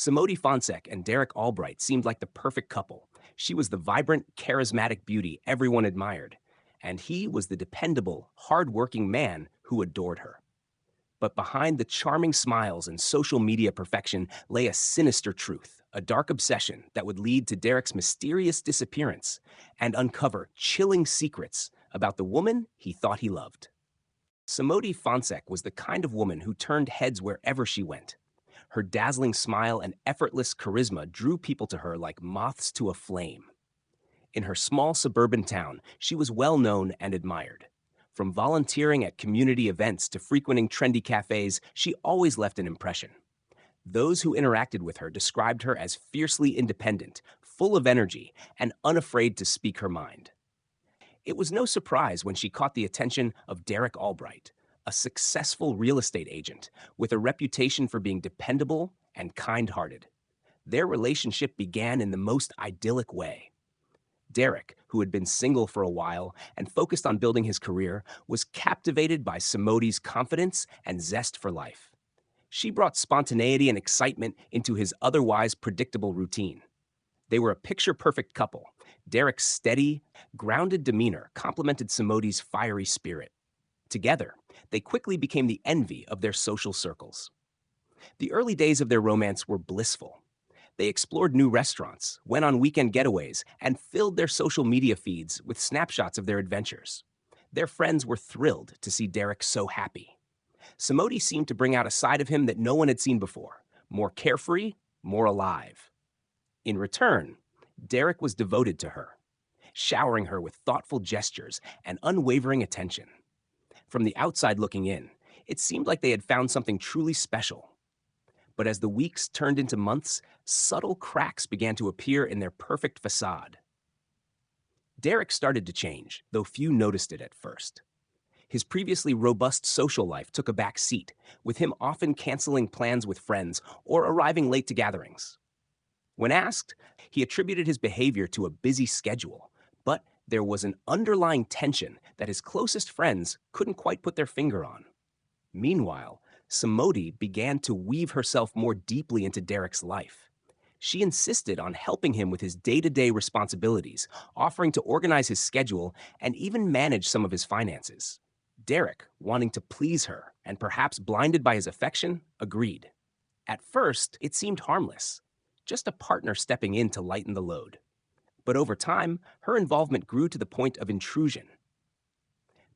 Samodi Fonsek and Derek Albright seemed like the perfect couple. She was the vibrant, charismatic beauty everyone admired, and he was the dependable, hard-working man who adored her. But behind the charming smiles and social media perfection lay a sinister truth, a dark obsession that would lead to Derek's mysterious disappearance and uncover chilling secrets about the woman he thought he loved. Samodi Fonsek was the kind of woman who turned heads wherever she went. Her dazzling smile and effortless charisma drew people to her like moths to a flame. In her small suburban town, she was well known and admired. From volunteering at community events to frequenting trendy cafes, she always left an impression. Those who interacted with her described her as fiercely independent, full of energy, and unafraid to speak her mind. It was no surprise when she caught the attention of Derek Albright, a successful real estate agent with a reputation for being dependable and kind-hearted. Their relationship began in the most idyllic way. Derek, who had been single for a while and focused on building his career, was captivated by Samodi's confidence and zest for life. She brought spontaneity and excitement into his otherwise predictable routine. They were a picture-perfect couple. Derek's steady, grounded demeanor complemented Samodi's fiery spirit. Together, they quickly became the envy of their social circles. The early days of their romance were blissful. They explored new restaurants, went on weekend getaways, and filled their social media feeds with snapshots of their adventures. Their friends were thrilled to see Derek so happy. Samodi seemed to bring out a side of him that no one had seen before, more carefree, more alive. In return, Derek was devoted to her, showering her with thoughtful gestures and unwavering attention. From the outside looking in, it seemed like they had found something truly special. But as the weeks turned into months, subtle cracks began to appear in their perfect facade. Derek started to change, though few noticed it at first. His previously robust social life took a back seat, with him often canceling plans with friends or arriving late to gatherings. When asked, he attributed his behavior to a busy schedule, but there was an underlying tension that his closest friends couldn't quite put their finger on. Meanwhile, Samodi began to weave herself more deeply into Derek's life. She insisted on helping him with his day-to-day responsibilities, offering to organize his schedule and even manage some of his finances. Derek, wanting to please her and perhaps blinded by his affection, agreed. At first, it seemed harmless, just a partner stepping in to lighten the load. But over time, her involvement grew to the point of intrusion.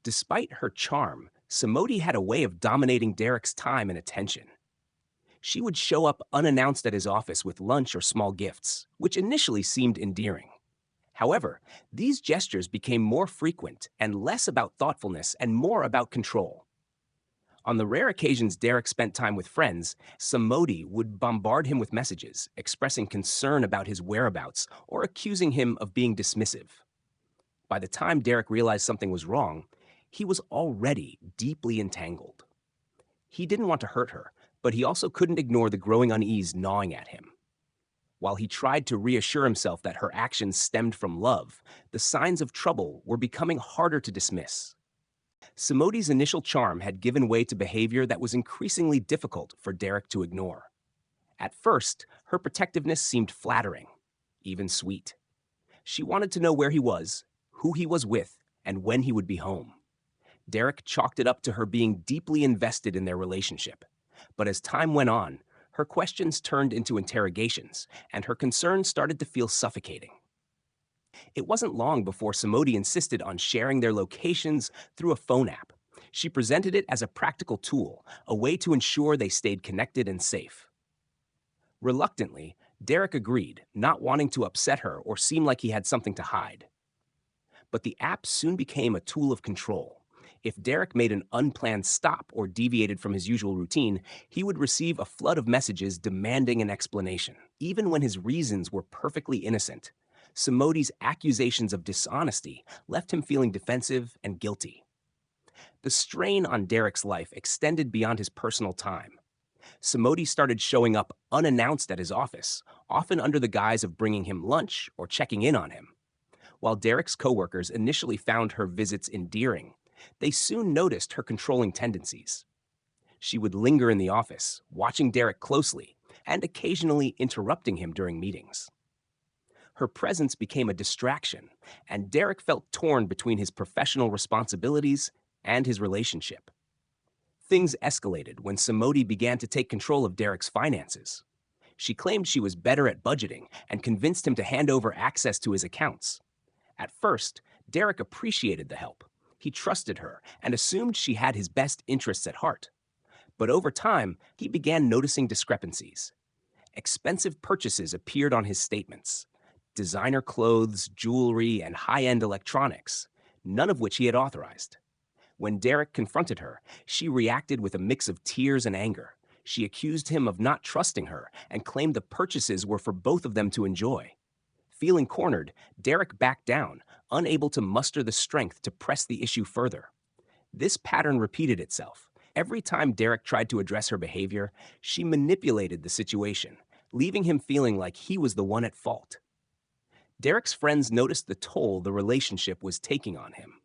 Despite her charm, Samodi had a way of dominating Derek's time and attention. She would show up unannounced at his office with lunch or small gifts, which initially seemed endearing. However, these gestures became more frequent and less about thoughtfulness and more about control. On the rare occasions Derek spent time with friends, Samodi would bombard him with messages, expressing concern about his whereabouts or accusing him of being dismissive. By the time Derek realized something was wrong, he was already deeply entangled. He didn't want to hurt her, but he also couldn't ignore the growing unease gnawing at him. While he tried to reassure himself that her actions stemmed from love, the signs of trouble were becoming harder to dismiss. Samodi's initial charm had given way to behavior that was increasingly difficult for Derek to ignore. At first, her protectiveness seemed flattering, even sweet. She wanted to know where he was, who he was with, and when he would be home. Derek chalked it up to her being deeply invested in their relationship. But as time went on, her questions turned into interrogations, and her concerns started to feel suffocating. It wasn't long before Samodi insisted on sharing their locations through a phone app. She presented it as a practical tool, a way to ensure they stayed connected and safe. Reluctantly, Derek agreed, not wanting to upset her or seem like he had something to hide. But the app soon became a tool of control. If Derek made an unplanned stop or deviated from his usual routine, he would receive a flood of messages demanding an explanation. Even when his reasons were perfectly innocent, Samodi's accusations of dishonesty left him feeling defensive and guilty. The strain on Derek's life extended beyond his personal time. Samodi started showing up unannounced at his office, often under the guise of bringing him lunch or checking in on him. While Derek's coworkers initially found her visits endearing, they soon noticed her controlling tendencies. She would linger in the office, watching Derek closely, and occasionally interrupting him during meetings. Her presence became a distraction, and Derek felt torn between his professional responsibilities and his relationship. Things escalated when Samodi began to take control of Derek's finances. She claimed she was better at budgeting and convinced him to hand over access to his accounts. At first, Derek appreciated the help. He trusted her and assumed she had his best interests at heart. But over time, he began noticing discrepancies. Expensive purchases appeared on his statements: designer clothes, jewelry, and high-end electronics, none of which he had authorized. When Derek confronted her, she reacted with a mix of tears and anger. She accused him of not trusting her and claimed the purchases were for both of them to enjoy. Feeling cornered, Derek backed down, unable to muster the strength to press the issue further. This pattern repeated itself. Every time Derek tried to address her behavior, she manipulated the situation, leaving him feeling like he was the one at fault. Derek's friends noticed the toll the relationship was taking on him.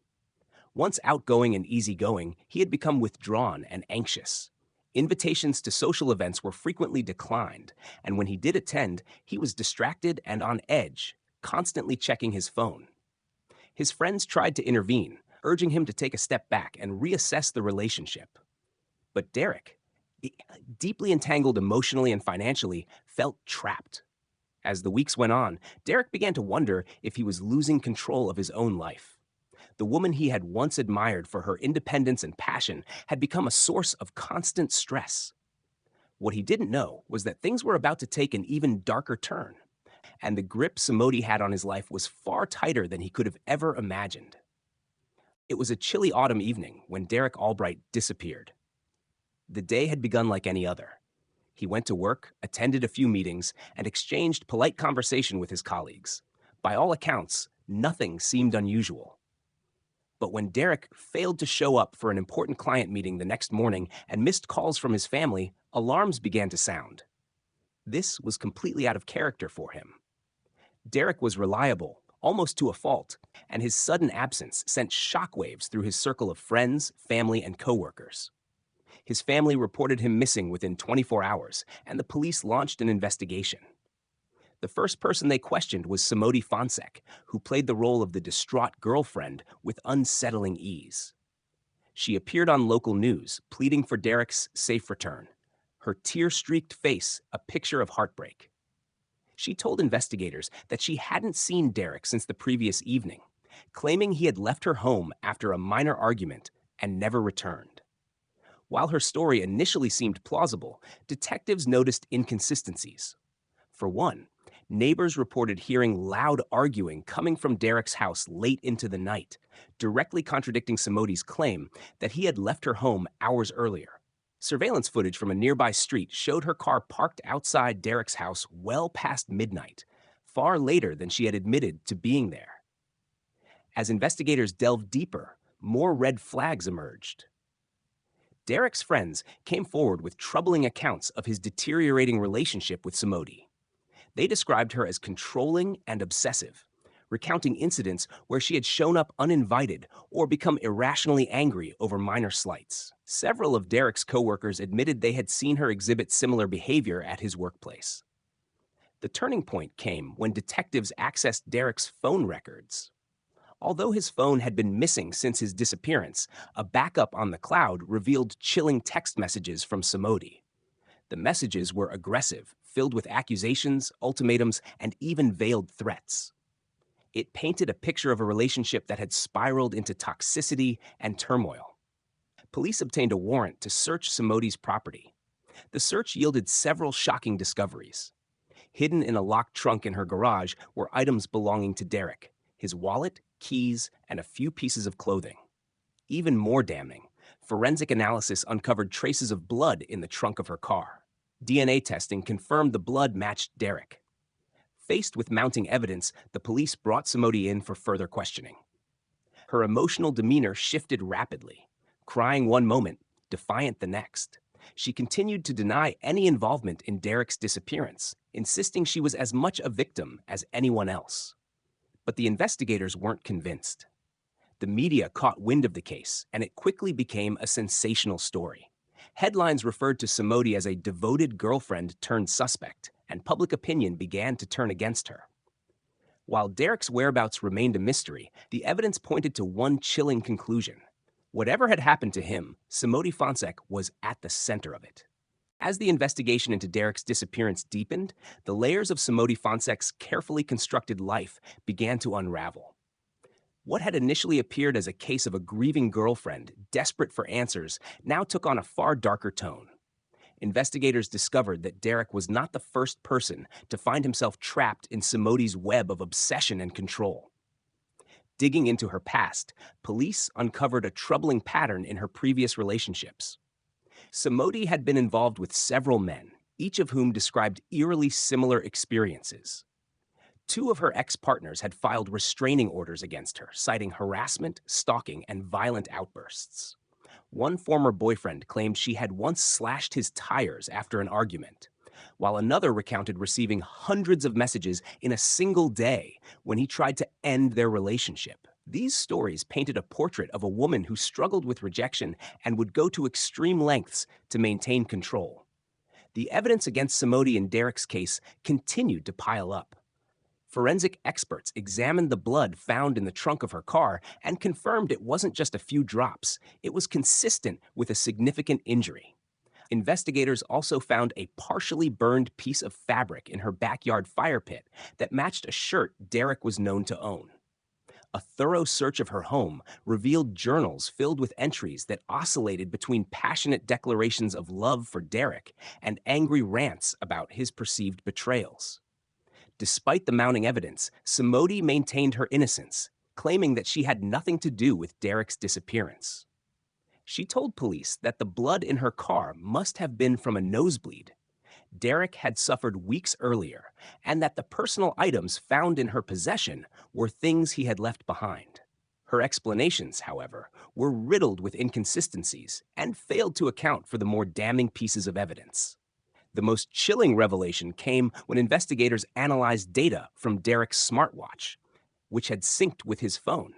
Once outgoing and easygoing, he had become withdrawn and anxious. Invitations to social events were frequently declined, and when he did attend, he was distracted and on edge, constantly checking his phone. His friends tried to intervene, urging him to take a step back and reassess the relationship. But Derek, deeply entangled emotionally and financially, felt trapped. As the weeks went on, Derek began to wonder if he was losing control of his own life. The woman he had once admired for her independence and passion had become a source of constant stress. What he didn't know was that things were about to take an even darker turn, and the grip Samodi had on his life was far tighter than he could have ever imagined. It was a chilly autumn evening when Derek Albright disappeared. The day had begun like any other. He went to work, attended a few meetings, and exchanged polite conversation with his colleagues. By all accounts, nothing seemed unusual. But when Derek failed to show up for an important client meeting the next morning and missed calls from his family, alarms began to sound. This was completely out of character for him. Derek was reliable, almost to a fault, and his sudden absence sent shockwaves through his circle of friends, family, and coworkers. His family reported him missing within 24 hours, and the police launched an investigation. The first person they questioned was Samodi Fonsek, who played the role of the distraught girlfriend with unsettling ease. She appeared on local news, pleading for Derek's safe return, her tear-streaked face a picture of heartbreak. She told investigators that she hadn't seen Derek since the previous evening, claiming he had left her home after a minor argument and never returned. While her story initially seemed plausible, detectives noticed inconsistencies. For one, neighbors reported hearing loud arguing coming from Derek's house late into the night, directly contradicting Samodi's claim that he had left her home hours earlier. Surveillance footage from a nearby street showed her car parked outside Derek's house well past midnight, far later than she had admitted to being there. As investigators delved deeper, more red flags emerged. Derek's friends came forward with troubling accounts of his deteriorating relationship with Samodi. They described her as controlling and obsessive, recounting incidents where she had shown up uninvited or become irrationally angry over minor slights. Several of Derek's coworkers admitted they had seen her exhibit similar behavior at his workplace. The turning point came when detectives accessed Derek's phone records. Although his phone had been missing since his disappearance, a backup on the cloud revealed chilling text messages from Samodi. The messages were aggressive, filled with accusations, ultimatums, and even veiled threats. It painted a picture of a relationship that had spiraled into toxicity and turmoil. Police obtained a warrant to search Samodi's property. The search yielded several shocking discoveries. Hidden in a locked trunk in her garage were items belonging to Derek, his wallet, keys, and a few pieces of clothing. Even more damning, forensic analysis uncovered traces of blood in the trunk of her car. DNA testing confirmed the blood matched Derek. Faced with mounting evidence, the police brought Samodi in for further questioning. Her emotional demeanor shifted rapidly, crying one moment, defiant the next. She continued to deny any involvement in Derek's disappearance, insisting she was as much a victim as anyone else. But the investigators weren't convinced. The media caught wind of the case, and it quickly became a sensational story. Headlines referred to Samodi as a devoted girlfriend turned suspect, and public opinion began to turn against her. While Derek's whereabouts remained a mystery, the evidence pointed to one chilling conclusion. Whatever had happened to him, Samodi Fonsek was at the center of it. As the investigation into Derek's disappearance deepened, the layers of Samodi Fonsek's carefully constructed life began to unravel. What had initially appeared as a case of a grieving girlfriend, desperate for answers, now took on a far darker tone. Investigators discovered that Derek was not the first person to find himself trapped in Samodi's web of obsession and control. Digging into her past, police uncovered a troubling pattern in her previous relationships. Samodi had been involved with several men, each of whom described eerily similar experiences. Two of her ex-partners had filed restraining orders against her, citing harassment, stalking, and violent outbursts. One former boyfriend claimed she had once slashed his tires after an argument, while another recounted receiving hundreds of messages in a single day when he tried to end their relationship. These stories painted a portrait of a woman who struggled with rejection and would go to extreme lengths to maintain control. The evidence against Samodi in Derek's case continued to pile up. Forensic experts examined the blood found in the trunk of her car and confirmed it wasn't just a few drops, it was consistent with a significant injury. Investigators also found a partially burned piece of fabric in her backyard fire pit that matched a shirt Derek was known to own. A thorough search of her home revealed journals filled with entries that oscillated between passionate declarations of love for Derek and angry rants about his perceived betrayals. Despite the mounting evidence, Samodi maintained her innocence, claiming that she had nothing to do with Derek's disappearance. She told police that the blood in her car must have been from a nosebleed. Derek had suffered weeks earlier, and that the personal items found in her possession were things he had left behind. Her explanations, however, were riddled with inconsistencies and failed to account for the more damning pieces of evidence. The most chilling revelation came when investigators analyzed data from Derek's smartwatch, which had synced with his phone.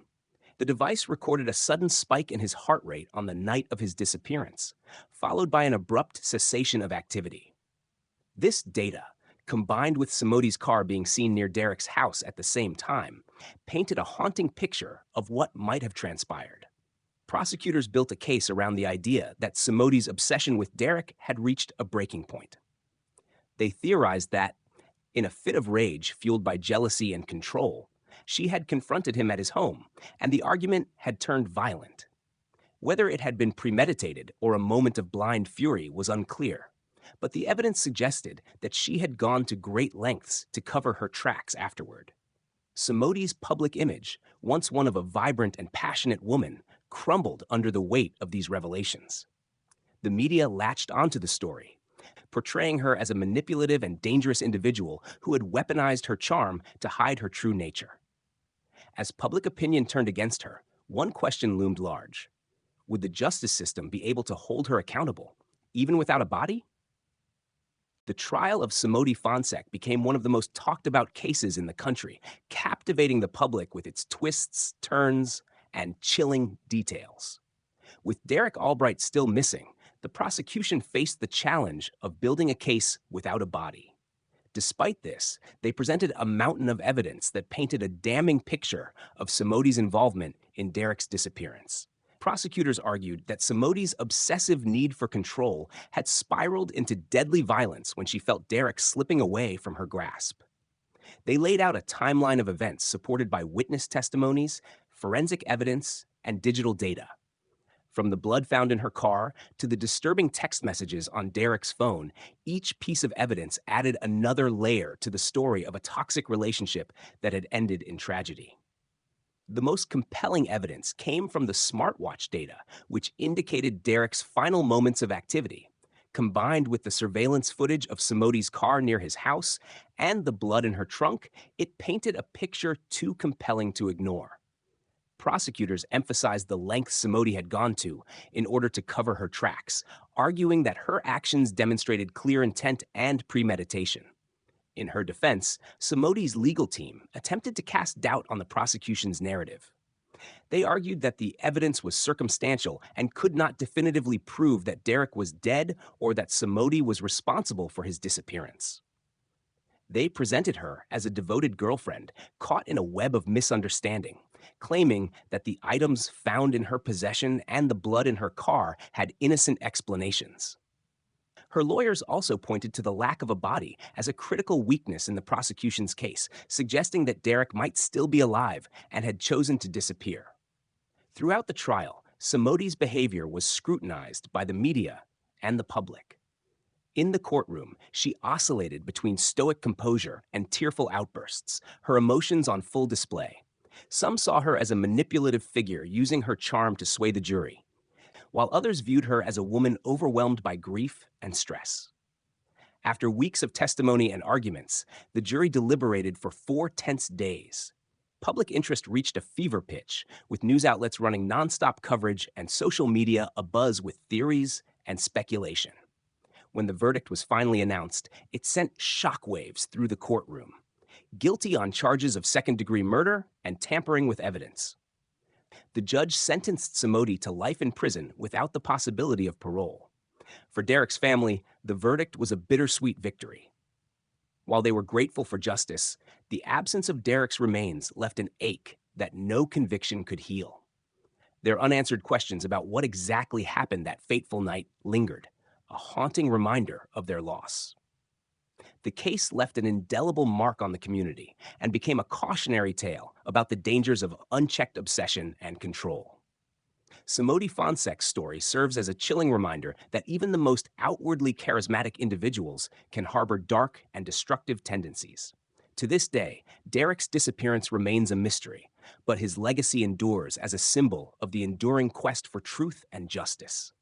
The device recorded a sudden spike in his heart rate on the night of his disappearance, followed by an abrupt cessation of activity. This data, combined with Samodi's car being seen near Derek's house at the same time, painted a haunting picture of what might have transpired. Prosecutors built a case around the idea that Samodi's obsession with Derek had reached a breaking point. They theorized that, in a fit of rage fueled by jealousy and control, she had confronted him at his home, and the argument had turned violent. Whether it had been premeditated or a moment of blind fury was unclear, but the evidence suggested that she had gone to great lengths to cover her tracks afterward. Samodi's public image, once one of a vibrant and passionate woman, crumbled under the weight of these revelations. The media latched onto the story, portraying her as a manipulative and dangerous individual who had weaponized her charm to hide her true nature. As public opinion turned against her, one question loomed large. Would the justice system be able to hold her accountable, even without a body? The trial of Samodi Fonsek became one of the most talked-about cases in the country, captivating the public with its twists, turns, and chilling details. With Derek Albright still missing, the prosecution faced the challenge of building a case without a body. Despite this, they presented a mountain of evidence that painted a damning picture of Samodi's involvement in Derek's disappearance. Prosecutors argued that Samodi's obsessive need for control had spiraled into deadly violence when she felt Derek slipping away from her grasp. They laid out a timeline of events supported by witness testimonies, forensic evidence, and digital data. From the blood found in her car to the disturbing text messages on Derek's phone, each piece of evidence added another layer to the story of a toxic relationship that had ended in tragedy. The most compelling evidence came from the smartwatch data, which indicated Derek's final moments of activity. Combined with the surveillance footage of Samodi's car near his house and the blood in her trunk, it painted a picture too compelling to ignore. Prosecutors emphasized the lengths Samodi had gone to in order to cover her tracks, arguing that her actions demonstrated clear intent and premeditation. In her defense, Samodi's legal team attempted to cast doubt on the prosecution's narrative. They argued that the evidence was circumstantial and could not definitively prove that Derek was dead or that Samodi was responsible for his disappearance. They presented her as a devoted girlfriend caught in a web of misunderstanding, claiming that the items found in her possession and the blood in her car had innocent explanations. Her lawyers also pointed to the lack of a body as a critical weakness in the prosecution's case, suggesting that Derek might still be alive and had chosen to disappear. Throughout the trial, Samodi's behavior was scrutinized by the media and the public. In the courtroom, she oscillated between stoic composure and tearful outbursts, her emotions on full display. Some saw her as a manipulative figure using her charm to sway the jury, while others viewed her as a woman overwhelmed by grief and stress. After weeks of testimony and arguments, the jury deliberated for 4 tense days. Public interest reached a fever pitch, with news outlets running nonstop coverage and social media abuzz with theories and speculation. When the verdict was finally announced, it sent shockwaves through the courtroom. Guilty on charges of second-degree murder and tampering with evidence. The judge sentenced Samodi to life in prison without the possibility of parole. For Derek's family, the verdict was a bittersweet victory. While they were grateful for justice, the absence of Derek's remains left an ache that no conviction could heal. Their unanswered questions about what exactly happened that fateful night lingered, a haunting reminder of their loss. The case left an indelible mark on the community and became a cautionary tale about the dangers of unchecked obsession and control. Samodi Fonsek's story serves as a chilling reminder that even the most outwardly charismatic individuals can harbor dark and destructive tendencies. To this day, Derek's disappearance remains a mystery, but his legacy endures as a symbol of the enduring quest for truth and justice.